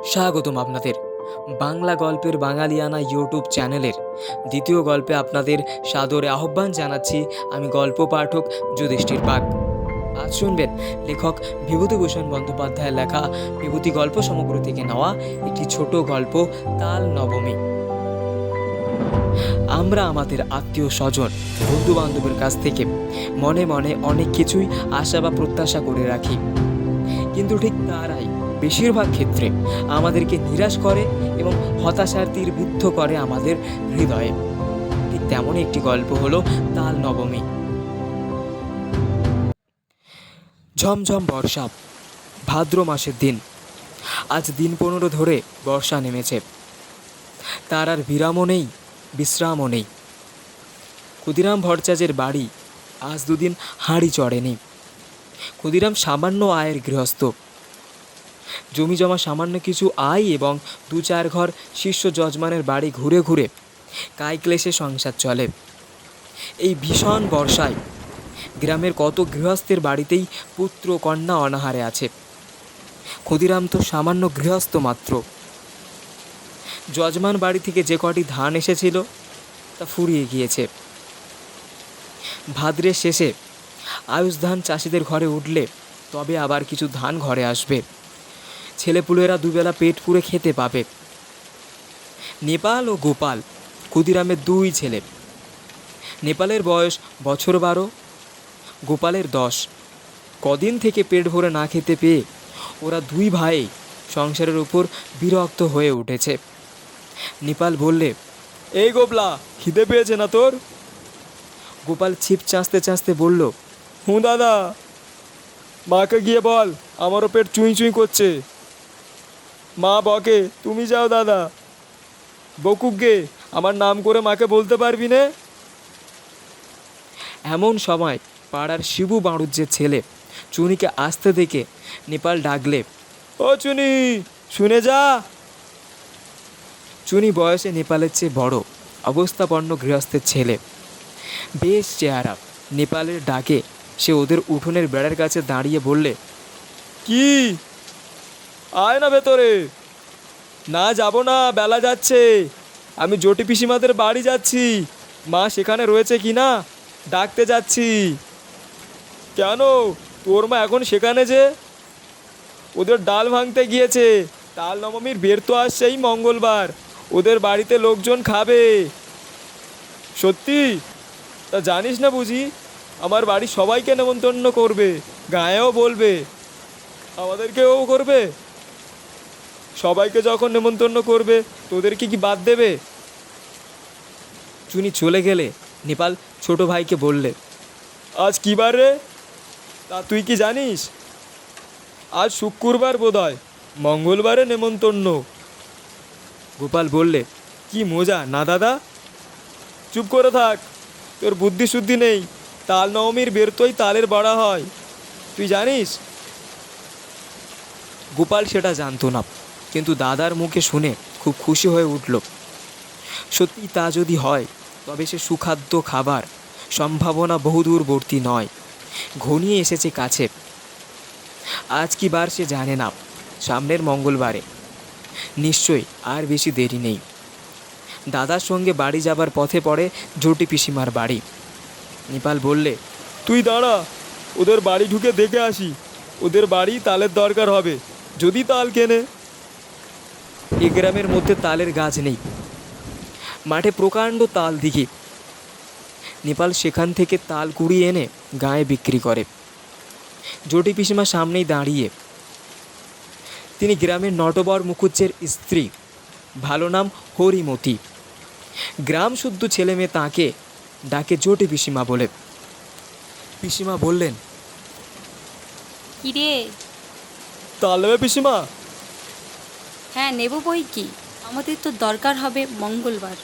স্বাগতম আপনাদের বাংলা গল্পের বাঙালিয়ানা ইউটিউব চ্যানেলের দ্বিতীয় গল্পে আপনাদের সাদরে আহ্বান জানাচ্ছি। আমি গল্প পাঠক যুধিষ্ঠির বাগ। আজ শুনবেন লেখক বিভূতিভূষণ বন্দ্যোপাধ্যায়ের লেখা বিভূতি গল্প সমগ্র থেকে নেওয়া একটি ছোট গল্প, তাল নবমী। আমরা আমাদের আত্মীয় স্বজন, বন্ধু বান্ধবের কাছ থেকে মনে মনে অনেক কিছুই আশা বা প্রত্যাশা করে রাখি, কিন্তু ঠিক তারাই বেশিরভাগ ক্ষেত্রে আমাদেরকে নিরাশ করে এবং হতাশার তীর বিদ্ধ করে আমাদের হৃদয়ে। ঠিক তেমনই একটি গল্প হলো তাল নবমী। ঝমঝম বর্ষা, ভাদ্র মাসের দিন। আজ দিন 15 ধরে বর্ষা নেমেছে। তার আর বিরামও নেই, বিশ্রামও নেই। ক্ষুদিরাম ভট্টাচার্যের বাড়ি আজ দুদিন হাঁড়ি চড়েনি। ক্ষুদিরাম সামান্য আয়ের গৃহস্থ। জমি জমা সামান্য কিছু আয় এবং 2-4 ঘর শিষ্য যজমানের বাড়ি ঘুরে ঘুরে কায় ক্লেশে সংসার চলে। এই ভীষণ বর্ষায় গ্রামের কত গৃহস্থের বাড়িতেই পুত্র কন্যা অনাহারে আছে। ক্ষুদিরাম তো সামান্য গৃহস্থ মাত্র। যজমান বাড়ি থেকে যে কটি ধান এসেছিল তা ফুরিয়ে গিয়েছে। ভাদ্রের শেষে আয়ুষ ধান চাষিদের ঘরে উঠলে তবে আবার কিছু ধান ঘরে আসবে। ছেলেপুলেরা দুবেলা পেট পুরে খেতে পাবে। নেপাল ও গোপাল ক্ষুদিরামের 2 ছেলে। নেপালের বয়স বছর 12, গোপালের 10। কদিন থেকে পেট ভরে না খেতে পেয়ে ওরা 2 ভাই সংসারের উপর বিরক্ত হয়ে উঠেছে। নেপাল বললে, এই গোপলা, খিদে পেয়েছে না তোর? গোপাল ছিপ চাঁচতে চাঁচতে বলল, হুঁ দাদা। মাকে গিয়ে বল আমারও পেট চুঁই চুঁই করছে। মা বকে, তুমি যাও দাদা। বকুক গে, আমার নাম করে মাকে বলতে পারবি না? এমন সময় পাড়ার শিবু বাড়ুজ্যের ছেলে চুনিকে আসতে দেখে নেপাল ডাকলে, ও চুনি, শুনে যা। চুনি বয়সে নেপালের চেয়ে বড়, অবস্থাপন্ন গৃহস্থের ছেলে। বেশ চেহারা। নেপালের ডাকে সে ওদের উঠোনের বেড়ার কাছে দাঁড়িয়ে বললে, কি, আয় না ভেতরে। না যাব না, বেলা যাচ্ছে। আমি জটি পিসিমাদের বাড়ি যাচ্ছি, মা সেখানে রয়েছে কি না ডাকতে যাচ্ছি। কেন, তোর মা এখন সেখানে যে? ওদের ডাল ভাঙতে গিয়েছে। তাল নবমীর বের তো আসছে এই মঙ্গলবার, ওদের বাড়িতে লোকজন খাবে। সত্যি? তা জানিস না বুঝি, আমার বাড়ি সবাইকে নেমন্তন্ন করবে, গায়েও বলবে, আমাদেরকেও করবে। সবাইকে যখন নেমন্তন্ন করবে তোদেরকে কি বাদ দেবে? চুনি চলে গেলে নেপাল ছোট ভাইকে বললে, আজ কী বার রে? তা তুই কি জানিস? আজ শুক্রবার বোধহয়, মঙ্গলবারে নেমন্তন্ন। গোপাল বললে, কি মজা না দাদা? চুপ করে থাক, তোর বুদ্ধি শুদ্ধি নেই। তাল নবমীর বেরতোই তালের বড়া হয়, তুই জানিস? গোপাল সেটা জানতো না, কিন্তু দাদার মুখে শুনে খুব খুশি হয়ে উঠল। সত্যি তা যদি হয় তবে সে সুখাদ্য খাবার সম্ভাবনা বহুদূরবর্তী নয়, ঘনিয়ে এসেছে কাছে। আজ কি বার সে জানে না, সামনের মঙ্গলবারে। নিশ্চয়ই আর বেশি দেরি নেই। দাদার সঙ্গে বাড়ি যাবার পথে পড়ে জটি পিসিমার বাড়ি। নেপাল বললে, তুই দাঁড়া, ওদের বাড়ি ঢুকে দেখে আসি। ওদের বাড়ি তালের দরকার হবে, যদি তাল কেনে। এ গ্রামের মধ্যে তালের গাছ নেই, মাঠে প্রকাণ্ড তাল দিঘি। নেপাল সেখান থেকে তাল কুড়িয়ে এনে গায়ে বিক্রি করে। জটি পিসিমা সামনেই দাঁড়িয়ে। তিনি গ্রামের নটবর মুখুজ্জের স্ত্রী, ভালো নাম হরিমতি। গ্রাম শুদ্ধ ছেলে মেয়ে তাঁকে ডাকে জটি পিসিমা বলে। পিসিমা বললেন, কিরে? তাল নেবে পিসিমা? হ্যাঁ নেব, বই কি, আমাদের তো দরকার হবে মঙ্গলবার।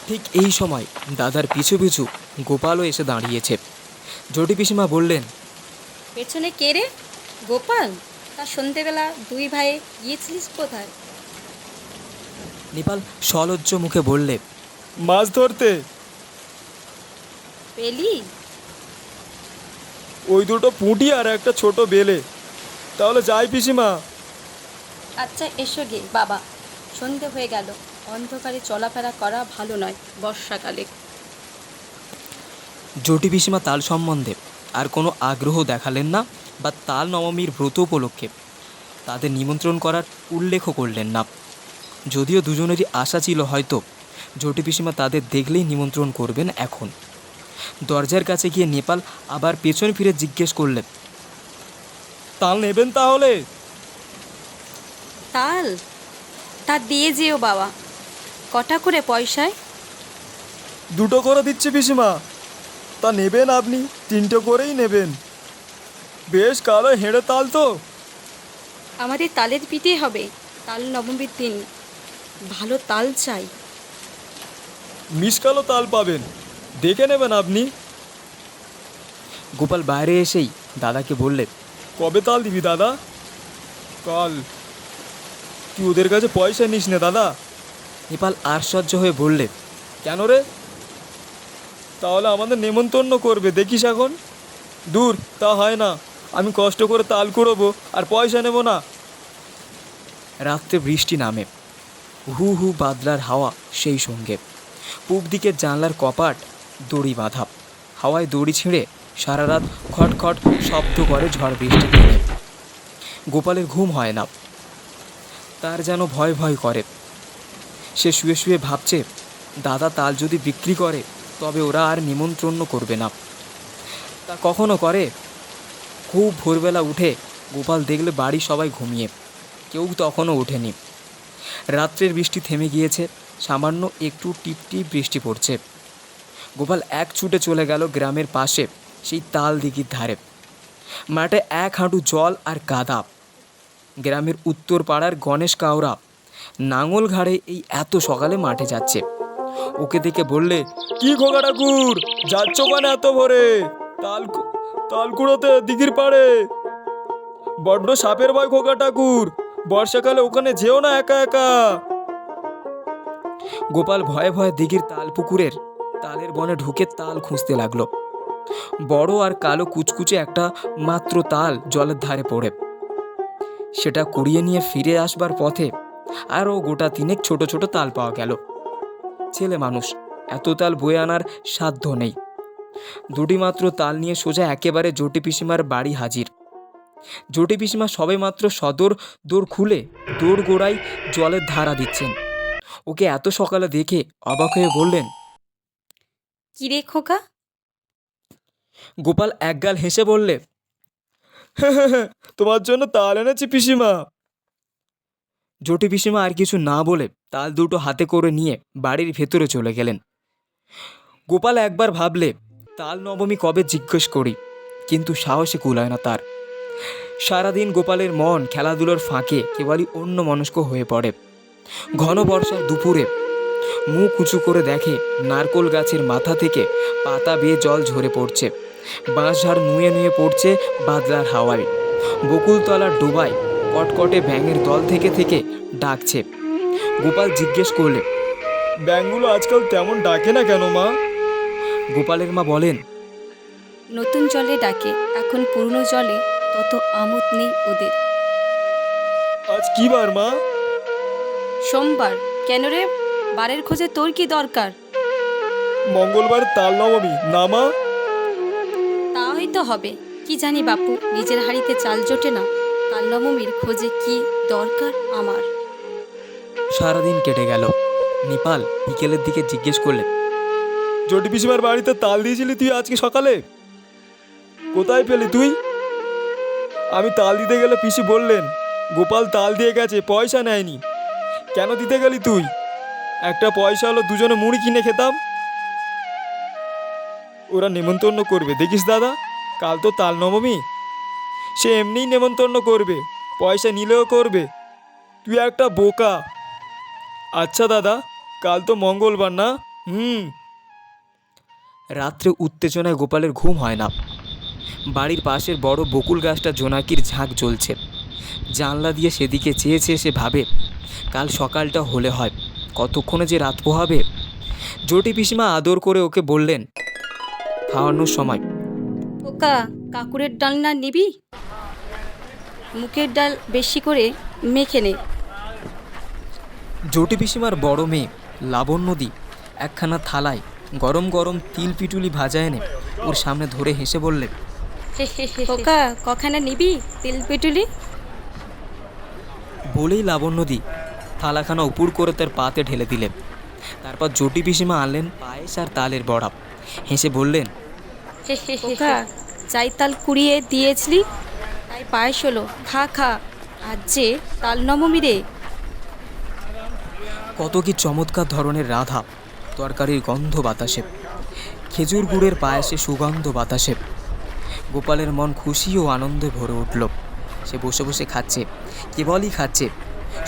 ঠিক এই সময় দাদার পিছু পিছু গোপালও এসে দাঁড়িয়েছে। জটি পিসিমা বললেন, পেছনে কে রে? গোপাল? তা সন্ধেবেলা 2 ভাইয়ে গিয়েছিলিস কোথায়? নেপাল সলজ্জ মুখে বললে, মাছ ধরতে। পেলি? ওই 2টো পুঁটি আর একটা ছোট বেলে। তাহলে যাই পিসিমা। আচ্ছা এসো গে বাবা, সন্ধে হয়ে গেল। অন্ধকারে চলাফেরা করা ভালো নয় বর্ষাকালে। জটি পিসিমা তাল সম্বন্ধে আর কোনো আগ্রহ দেখালেন না বা তাল নবমীর ব্রত উপলক্ষে তাদের নিমন্ত্রণ করার উল্লেখও করলেন না। যদিও দুজনেরই আশা ছিল হয়তো জটি পিসিমা তাদের দেখলেই নিমন্ত্রণ করবেন। এখন দরজার কাছে গিয়ে নেপাল আবার পেছন ফিরে জিজ্ঞেস করলেন, তাল নেবেন তাহলে? তাল? তা দিয়ে যেও বাবা। কটা করে পয়সায়? 2টো করে দিচ্ছে পিসিমা। তা নেবেন আপনি? 3টে করেই নেবেন। বেশ কালো হেঁড়ে তাল তো। আমাদের তালের পিঠে হবে তাল নবমীর দিন। ভালো তাল চাই। মিসকালো তাল পাবেন, দেখে নেবেন আপনি। গোপাল বাইরে এসেই দাদাকে বললে, কবে তাল দিবি দাদা? কাল। তুই ওদের কাছে পয়সা নিস না দাদা। নেপাল আশ্চর্য হয়ে বললে, কেন রে? তাহলে আমাদের নেমন্তন্ন করবে দেখিস এখন। দূর, তা হয় না। আমি কষ্ট করে তাল কুড়োবো আর পয়সা নেব না। রাত্রে বৃষ্টি নামে, হু হু বাদলার হাওয়া সেই সঙ্গে। পূব দিকের জানলার কপাট দড়ি বাঁধা, হাওয়ায় দড়ি ছিঁড়ে সারা রাত খটখট শব্দ করে ঝড় বৃষ্টি দিনে। গোপালের ঘুম হয় না, তার যেন ভয় ভয় করে। সে শুয়ে শুয়ে ভাবছে, দাদা তাল যদি বিক্রি করে তবে ওরা আর নিমন্ত্রণ করবে না। তা কখনো করে? খুব ভোরবেলা উঠে গোপাল দেখলে বাড়ির সবাই ঘুমিয়ে, কেউ তখনও ওঠেনি। রাত্রের বৃষ্টি থেমে গিয়েছে, সামান্য একটু টিপটিপ বৃষ্টি পড়ছে। গোপাল এক ছুটে চলে গেল গ্রামের পাশে সেই তাল দিঘির ধারে। মাঠে 1 হাঁটু জল আর কাদা। গ্রামের উত্তর পাড়ার গণেশ কাওড়া নাঙল ঘাড়ে এই এত সকালে মাঠে যাচ্ছে। ওকে দেখে বললে, কি খোকা ঠাকুর, যাচ্ছ কেন এত ভোরে? তাল কুড়োতে দিঘির পাড়ে। বড্ড সাপের ভয় খোকা ঠাকুর, বর্ষাকালে ওখানে যেও না একা একা। গোপাল ভয়ে ভয়ে দিঘির তাল পুকুরের তালের বনে ঢুকে তাল খুঁজতে লাগলো। বড় আর কালো কুচকুচে একটা মাত্র তাল জলের ধারে পড়ে। সেটা কুড়িয়ে নিয়ে ফিরে আসবার পথে আরও গোটা 3 ছোট ছোট তাল পাওয়া গেল। ছেলে মানুষ, এত তাল বয়ে আনার সাধ্য নেই। 2টি মাত্র তাল নিয়ে সোজা একেবারে জটি পিসিমার বাড়ি হাজির। জটি পিসিমা সবে মাত্র সদর দোর খুলে দোর গোড়ায় জলের ধারা দিচ্ছেন। ওকে এত সকালে দেখে অবাক হয়ে বললেন, কিরে খোকা? গোপাল একগাল হেসে বললে, তোমার জন্য তাল এনেছি পিসিমা। জটি পিসিমা আর কিছু না বলে তাল 2টো হাতে করে নিয়ে বাড়ির ভেতরে চলে গেলেন। গোপাল একবার ভাবলে তাল নবমী কবে জিজ্ঞেস করি, কিন্তু সাহসে কুলায় না তার। সারাদিন গোপালের মন খেলাধুলোর ফাঁকে কেবলই অন্য মনস্ক হয়ে পড়ে। ঘন বর্ষার দুপুরে মুখ উঁচু করে দেখে নারকোল গাছের মাথা থেকে পাতা বেয়ে জল ঝরে পড়ছে। বাঁশঝাড় নুয়ে নুয়ে পড়ছে বাদলার হাওয়ায়। বকুলতলার ডোবায় কটকটে ব্যাঙের দল থেকে থেকে ডাকছে। গোপাল জিজ্ঞেস করলে, ব্যাঙগুলো আজকাল তেমন ডাকে না কেন মা? গোপালের মা বলেন, নতুন জলে ডাকে, এখন পুরনো জলে তত আমোদ নেই ওদের। আজ কি বার মা? সোমবার। কেন রে, বারের খোঁজে তোর কি দরকার? মঙ্গলবার তাল নবমী না মা? তা হয়তো হবে, কি জানি বাপু, নিজের হাড়িতে চাল জোটে না, তাল নবমীর খোঁজে কি দরকার আমার। সারাদিন কেটে গেল। নেপাল বিকেলের দিকে জিজ্ঞেস করলে, জটি পিসিমার বাড়িতে তাল দিয়েছিলি তুই আজকে সকালে? কোথায় পেলি তুই? আমি তাল দিতে গেলে পিসি বললেন, গোপাল তাল দিয়ে গেছে, পয়সা নেয়নি। কেন দিতে গেলি তুই? একটা পয়সা হলো দুজনে মুড়ি কিনে খেতাম। ওরা নেমন্তন্ন করবে দেখিস দাদা, কাল তো তাল নবমী। সে এমনিই নেমন্তন্ন করবে, পয়সা নিলেও করবে। তুই একটা বোকা। আচ্ছা দাদা, কাল তো মঙ্গলবার না? রাত্রে উত্তেজনায় গোপালের ঘুম হয় না। বাড়ির পাশের বড় বকুল গাছটা জোনাকির ঝাঁক জ্বলছে। জানলা দিয়ে সেদিকে চেয়ে চেয়ে সে ভাবে, কাল সকালটা হলে হয়, কতক্ষণে যে রাত পোহাবে। জটি পিসিমা আদর করে ওকে বললেন, খাওয়ানোর সময়, খোকা, কাকুরের ডাল না নিবি? মুখের ডাল বেশি করে মেখে নে। জটি পিসিমার বড় মেয়ে লাবণ্যদি একখানা থালায় গরম গরম তিল পিটুলি ভাজা এনে ওর সামনে ধরে হেসে বললে, খোকা কখানা নিবি তিল পিটুলি? বলেই লাবণ্যদি থালাখানা উপুর করে তার পাতে ঢেলে দিলেন। তারপর জটি পিসিমা আনলেন পায়েস আর তালের বড়া। হেসে বললেন, খোকা চাই তাল কুড়িয়ে দিয়েছিলি, তাই পায়েস হলো, খা খা, আজ যে তাল নবমী রে। কত কি চমৎকার ধরনের রাধা, তরকারির গন্ধ বাতাসে, খেজুর গুড়ের পায়েসে সুগন্ধ বাতাসে। গোপালের মন খুশি ও আনন্দে ভরে উঠল। সে বসে বসে খাচ্ছে, কেবলই খাচ্ছে।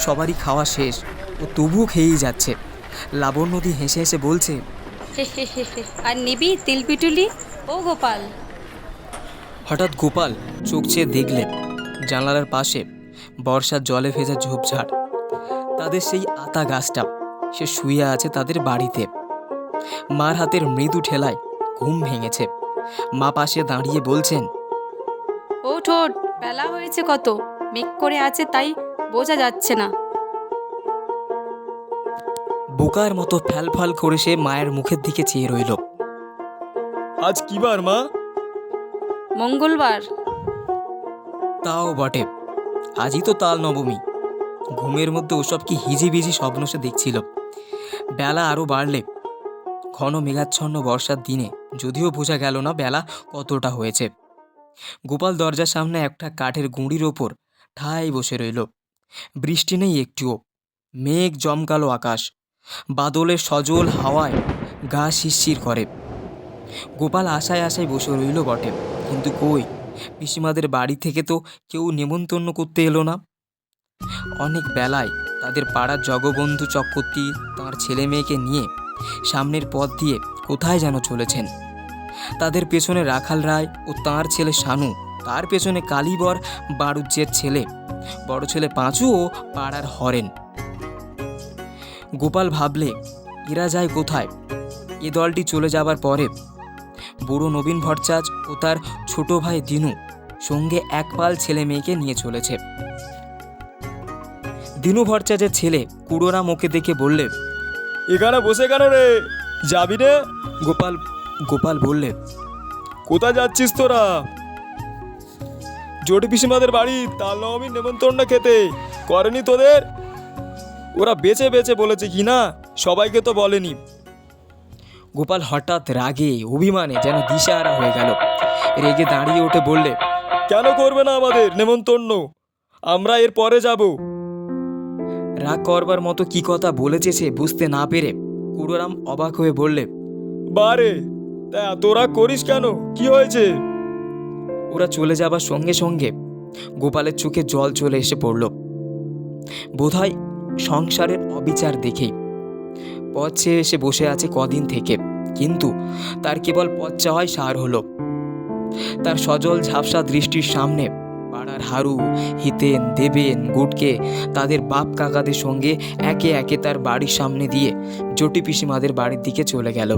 সবারই খাওয়া শেষ, ও তবুও খেয়েই যাচ্ছে। লাবণ্যদি হেসে হেসে বলছে, আর নিবি তিল পিটুলি ও গোপাল? হঠাৎ গোপাল চোখ চেয়ে দেখলেন জানালার পাশে বর্ষার জলে ভেজা ঝোপঝাড়। তাদের সেই আতা গাছটা, সে শুয়ে আছে তাদের বাড়িতে। মার হাতের মৃদু ঠেলায় ঘুম ভেঙেছে। মা পাশে দাঁড়িয়ে বলছেন, ওঠ ওঠ, বেলা হয়েছে কত, মেঘ করে আছে তাই বোঝা যাচ্ছে না। বোকার মতো ফ্যালফাল করে সে মায়ের মুখের দিকে চেয়ে রইল। আজ কি বার মা? মঙ্গলবার। তাও বটে, আজই তো তাল নবমী। ঘুমের মধ্যে ওসব কি হিজিবিজি স্বপ্ন সে দেখছিল। বেলা আরও বাড়লে ঘন মেঘাচ্ছন্ন বর্ষার দিনে যদিও বোঝা গেল না বেলা কতটা হয়েছে। গোপাল দরজার সামনে একটা কাঠের গুঁড়ির ওপর ঠায় বসে রইল। বৃষ্টি নেই একটুও, মেঘ জমকালো আকাশ, বাদলের সজল হাওয়ায় গা শিরশির করে। গোপাল আশায় আশায় বসে রইল বটে, কিন্তু কই, পিসিমাদের বাড়ি থেকে তো কেউ নেমন্তন্ন করতে এলো না। অনেক বেলায় তাদের পাড়ার জগবন্ধু চক্রবর্তী তাঁর ছেলে মেয়েকে নিয়ে সামনের পথ দিয়ে কোথায় যেন চলেছেন। তাদের পেছনে রাখাল রায় ও তাঁর ছেলে শানু, তার পেছনে কালীবর বাড়ুজ্যের ছেলে, বড় ছেলে পাঁচু ও পাড়ার হরেন। গোপাল ভাবলে এরা যায় কোথায়? এ দলটি চলে যাবার পরে বুড়ো নবীন ভট্টাচার্য ও তার ছোট ভাই দিনু সঙ্গে এক পাল ছেলে মেয়েকে নিয়ে চলেছে। দিনু ভট্টাচার্যের ছেলে কুড়োরাম ওকে দেখে বললে, এখানে বসে কেন রে, যাবি রে? গোপাল বললে, কোথায় যাচ্ছিস তোরা? জটি পিসিমাদের বাড়ি তাল নবমীর নেমন্তন্ন খেতে, করেনি তোদের? ওরা বেঁচে বেঁচে বলেছে কি না, সবাইকে তো বলেনি। গোপাল হঠাৎ রাগে অভিমানে যেন দিশেহারা হয়ে গেল। রেগে দাঁড়িয়ে উঠে বললে, কেন করবে না আমাদের নেমন্তন্ন? আমরা এর পরে যাব। রাগ করবার মতো কি কথা বলেছে সে বুঝতে না পেরে কুড়োরাম অবাক হয়ে বললে, বারে, তা এত রাগ করিস কেন, কি হয়েছে? ওরা চলে যাবার সঙ্গে সঙ্গে গোপালের চোখে জল চলে এসে পড়ল। বোধহয় সংসারের অবিচার দেখেই। পথ চেয়ে এসে বসে আছে কদিন থেকে, কিন্তু তার কেবল পথ চাওয়াই সার হলো। তার সজল ঝাপসা দৃষ্টির সামনে পাড়ার হারু, হিতেন, দেবেন, গুটকে তাদের বাপ কাকাদের সঙ্গে একে একে তার বাড়ির সামনে দিয়ে জটি পিসিমাদের বাড়ির দিকে চলে গেল।